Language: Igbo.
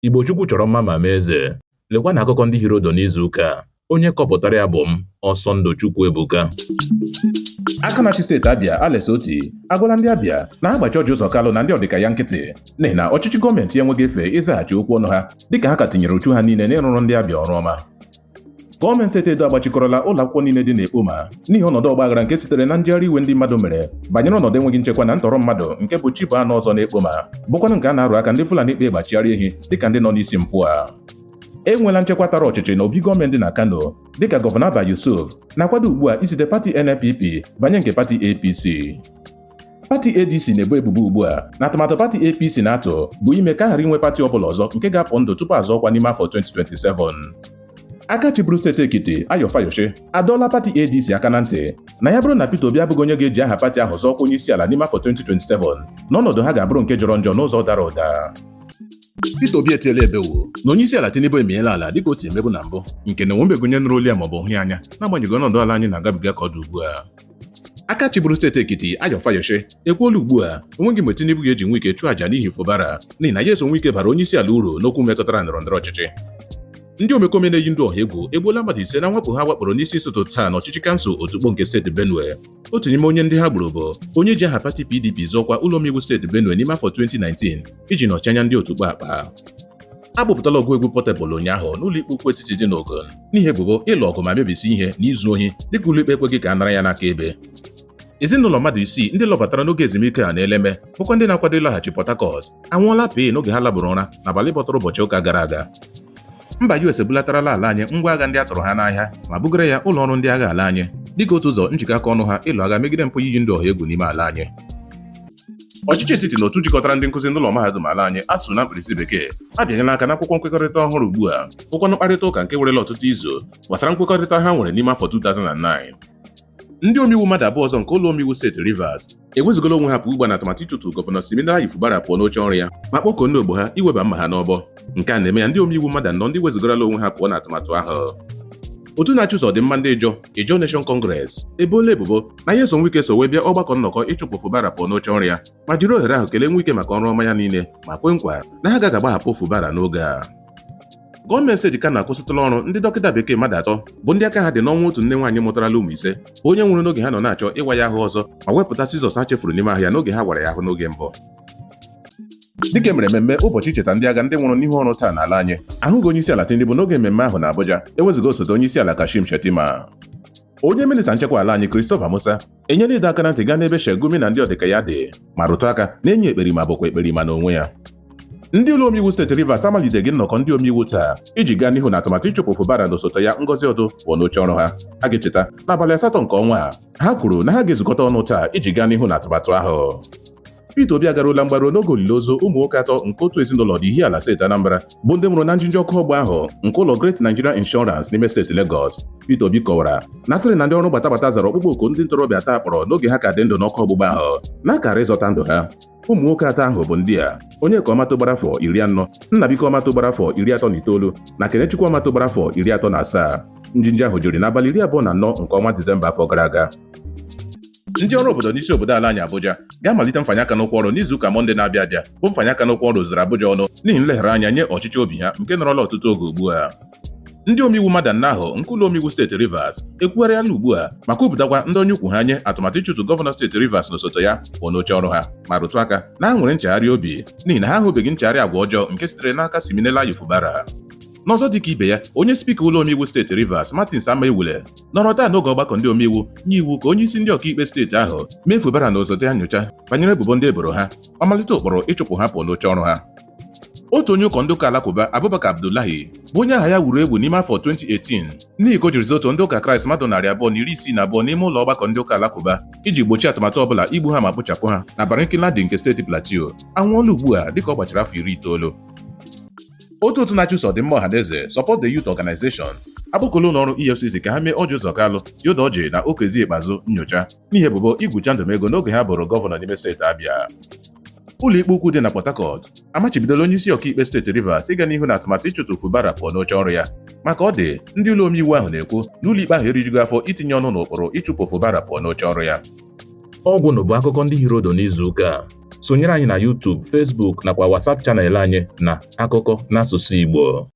Igbo Chukwu chọrọ mma ma mee eze. Lekwa na akụkọ ndị Hịrị n'izu ụka. Onye kọpụtara ya bụ m, Ọsọndụ Ebuka. Aka na-achị steeti Abịa, Alex Oti, agwala ndị Abịa na agbachi Ọjị Ụzọ Kalụ na ndị ọdịka ya nkịtị n'ihi na ọchịchị gọọmenti enweghị efe ịzaghachi okwu ọnụ ha dịka ha ka tinyere uchu ha niile n'ịrụrụ ndị Abịa ọrụ ọma. Gọọmenti steeti Edo agbachikọrọla ụlọ akwụkwọ niile dị n'Ekpoma n'ihi ọnọdụ ọgbaghara nke sitere na njegharị iwe ndị mmadụ mere banyere ọnọdụ enweghị nchekwa na ntọrọ mmadụ nke bụ chi bụ anụ ọzọ n'Ekpoma bụkwanụ nke a na-arụ aka ndị Fulani ikpe gbachigharị ehi dịka ndị nọ n'isi mpụ a. Enweela nchekwa tara ọchịchị na obi gọọmenti na Kano dịka gọvanọ Abba Yusuf na-akwado ugbu a isite pati NNPP banye nke pati APC. Pati ADC na-ebo ebubo ugbu a na atụmatụ pati APC na-atụ bụ ime ka a ghara inwe pati ọbụla ọzọ nke ga-apụ ndụ tupu azọ ọkwa n'ime afọ 2027. Aka chịburu steeti Ekiti, Ayo Fayoshi, adọọla pati ADC aka na ntị na ya bụrụ na Peter Obi abụghị onye ga-eji aha pati ahụ zọọ ọkwa onye isi ala n'ime afọ 2027 n'ọnọdụ ha ga-abụrụ nke jọrọ njọ n'ụzọ dara ụda. Peter Obi etiela ebewo na onye isi ala Tinubu emeela ala dịka o si emebu na mbụ nke na enwebeghị onye nụrụ olu ya maọbụ hụ ya anya n'agbanyeghị ọnọdụ ala anyị na-agabiga ka ọ dị ugbu a. Aka chịburu steeti Ekiti, Ayo Fayoshi, ekwuola ugbu a onweghị mgbe Tinubu ga-eji nwe ike chụọ àjà n'ihi Fubara n'ihi na ya eso nwe ike bara onye isi ala uru n'okwu metụtara ndọrọndọrọ ọchịchị. Ndị omekome na-eyi ndụ ọha egwu egbuola mmadụ 5 na mwakpo ha wakporo n'isi ụtụtụ taa n'ọchịchị kansụl Otukpo nke steeti Benue. Otu n'ime onye ndị ha gburu bụ onye ji aha pati PDP zọkwa ụlọ omeiwu steeti Benue n'ime afọ 2019 iji nọchi anya ndị Otukpo akpa. A gbupụtala ọgụ egwu Portable ụnyaahụ n'ụlọ ikpe ukwu etiti dị n'Ogun n'ihi ebubo ịlụ ọgụ ma mebisi ihe na izu ohi dịka ụlọ ikpe ekweghị ka a nara ya n'aka ebe. Ezinụlọ mmadụ 6 ndị lọbatara n'oge ezumike a na-eleme bụkwa ndị na-akwado ịlọghachi Port Harcourt anwụọla pee n'oge ha labụrụ ụra n'abalị bọtara ụbọchị ụka gara aga. Mba US ebulatarala ala anyị ngwa agha ndị a tụrụ ha n'ahịa ma bugara ya ụlọ ọrụ ndị agha ala anyị dịka otu ụzọ njikọ aka ọnụ ha ịlụ agha megide mpụ iyi ndị ọha egwu n'ime ala anyị. Ọchịchị etiti na otu jikọtara ndị nkụzi n'ụlọ mahadum ala anyị asụ na mkpirisi bekee abịanyela aka n'akwụkwọ nkwekọrịta ọhụrụ ugbu a bụkwanụ mkparịta ụka nke werela ọtụtụ izu gbasara nkwekọrịta ha nwere n'ime afọ 2009. Ndị omeiwu mmadụ abụọ ọzọ nke ụlọ omeiwu steeti Rivers ewezugala onwe ha pụ ugbu a na atụmatụ ịchụtụ gọvanọ Siminalayi Fubara pụọ n'oche ọrụ ya ma kpọkuo ndị ogbo ha iweba mma ha n'ọbọ. Nke a na-eme ya ndị omeiwu mmadụ 4 ndị wezugarala onwe ha pụọ na atụmatụ ahụ. Otu na-achụso ọdịmma ndị Ijaw Nation Congress ebola ebubo na ya eso Nwike so wee bịa ọgbakọ nnọkọ ịchụpụ Fubara pụọ n'oche ọrụ ya ma jiri ohere ahụ kelee Nwike maka ọrụ ọma ya niile ma kwe nkwa na ha ga-agbahapụ Fubara n'oge a. Gọọmenti steeti Kano akwụsịtụla ọrụ ndị dọkịta bekee mmadụ 3 bụ ndị aka ha dị n'ọnwa otu nne nwaanyị mụtarala ụmụ 5 bụ onye nwụrụ n'oge ha nọ na-achọ ịwa ya ahụ ọzọ ma wepụta Sizọs ha chefuru n'ime ahịa n'oge ha wara ya ahụ n'oge mbụ. Dịka emere mmemme ụbọchị icheta ndị agha ndị nwụrụ n'ihu ọrụ taa n'ala anyị, ahụghị onye isi ala Tinubu n'oge mmemme ahụ na Abuja ewezuga osote onye isi ala Kashim Shettima. Onye minista nchekwa ala anyị Christopher Musa enyela ịdọ aka na ntị gaa n'ebe Shegumi na ndị ọdịka ya dị ma rụtụ aka na-enye ekperima bụkwa ekperima n'onwe ya. Ndị ụlọ omeiwu steeti Rivers amaliteghị nnọkọ ndị omeiwu taa iji gaa n'ihu na atụmatụ ịchụpụ Fubara na osote ya Ngozi Odo pụọ n'oche ọrụ ha. A ga-echeta n'abalị 8 nke ọnwa a ha kwuru na ha ga-ezukọta ọnụ taa iji gaa n'ihu na atụmatụ ahụ. Peter Obi agaruola mgbaru n'oge olili ozu ụmụ nwoke 3 nke otu ezinụlọ dị Ihiala steeti Anambra bụ ndị nwụrụ na njinji ọkụ ọgba ahụ nke ụlọ Great Nigeria Insurance n'ime steeti Lagos. Peter Obi kọwara na asịrị na ndị ọrụ gbata zara ọkpụkpọ oku ndị ntorobịa taa kpọrọ n'oge ha ka dị ndụ n'ọkụ ọgbụgba ahụ na-akara ịzọta ndụ ha. Ụmụ nwoke 3 ahụ bụ ndị a: Onyeka Ọmatụ gbara afọ 40, Nnabiko Ọmatụ gbara afọ 39 na Kenechukwu Ọmatụ gbara afọ 37. Njinji ahụ jiri n'abalị 24 nke ọnwa Disemba afọ gara aga. Ndị ọrụ obodo n'isi obodo ala anyị Abuja ga-amalite mfanye aka n'ụkwụ ọrụ n'izuụka Mọnde na-abịa abịa bụ mfanye aka n'ụkwụ ọrụ zụrụ Abuja ọnụ n'ihi nleghara anya nye ọchịchị obi ha nke nọrọla ọtụtụ oge ugbu a. Ndị omeiwu mmadụ 4 ahụ nke ụlọ omeiwu steeti Rivers ekwugharịala ugbu a ma kwupụtakwa ndị onye ukwu ha nye atụmatụ ịchụtụ gọvanọ steeti Rivers na osote ya pụọ n'oche ọrụ ha ma rụtụ aka na ha nwere nchegharị obi n'ihi na ha ahụbeghị nchegharị agwa ọjọọ nke sitere n'aka Siminalayi Fubara. N'ọzọ dịka ibe ya, onye spika ụlọ omeiwu steeti Rivers Martin Samaiwule nọrọ taa n'oge ọgbakọ ndị omeiwu nye iwu ka onye isi ndị ọkaikpe steeti ahụ mee Fubara na osote ya nyocha banyere ebubo ndị eboro ha ma malite ụkpụrụ ịchụpụ ha pụọ n'oche ọrụ ha. Otu onye ụkọ ndị ụka alakụba Abubakar Abdullahi bụ onye aha ya wuru egwu n'ime afọ 2018 n'ihi ka o jiri zoto ndị ụka Kraịst mmadụ 262 n'ime ụlọ ọgbakọ ndị ụka alakụba iji gbochie atụmatụ ọbụla igbu ha ma kpochapụ ha na Barkinladi nke steeti Plateau anwụọla ugbu a dịka ọ gbachara afọ 19. Otu na-achụso ọdịmma ọhaneze Support the Youth Organization akpọkọla ụlọ ọrụ EFCC ka ha mee Ọjị Ụzọ Kalụ, Theodore Orji na Okezie Ikpeazụ nyocha n'ihi ebubo igwucha ndụmego n'oge ha bụrụ gọvanọ n'ime steeti Abịa. Ụlọ ikpe ukwu dị na Port Harcourt amachibidola onye isi ọkaikpe steeti Rivers ịga n'ihu na atụmatụ ịchụtụ Fubara pụọ n'oche ọrụ ya maka ọ dị ndị ụlọ omeiwu ahụ na-ekwu na ụlọ ikpe ahụ erijugo afọ itinye ọnụ n'ụkpụrụ ịchụpụ Fubara pụọ n'oche ọrụ ya. ọgwụnụ bụ akụkọ ndị Hịrị n'izu ụka a. Sonyere anyị na YouTube, Facebook nakwa WhatsApp chanel anyị na Akụkọ n'asụsụ Igbo.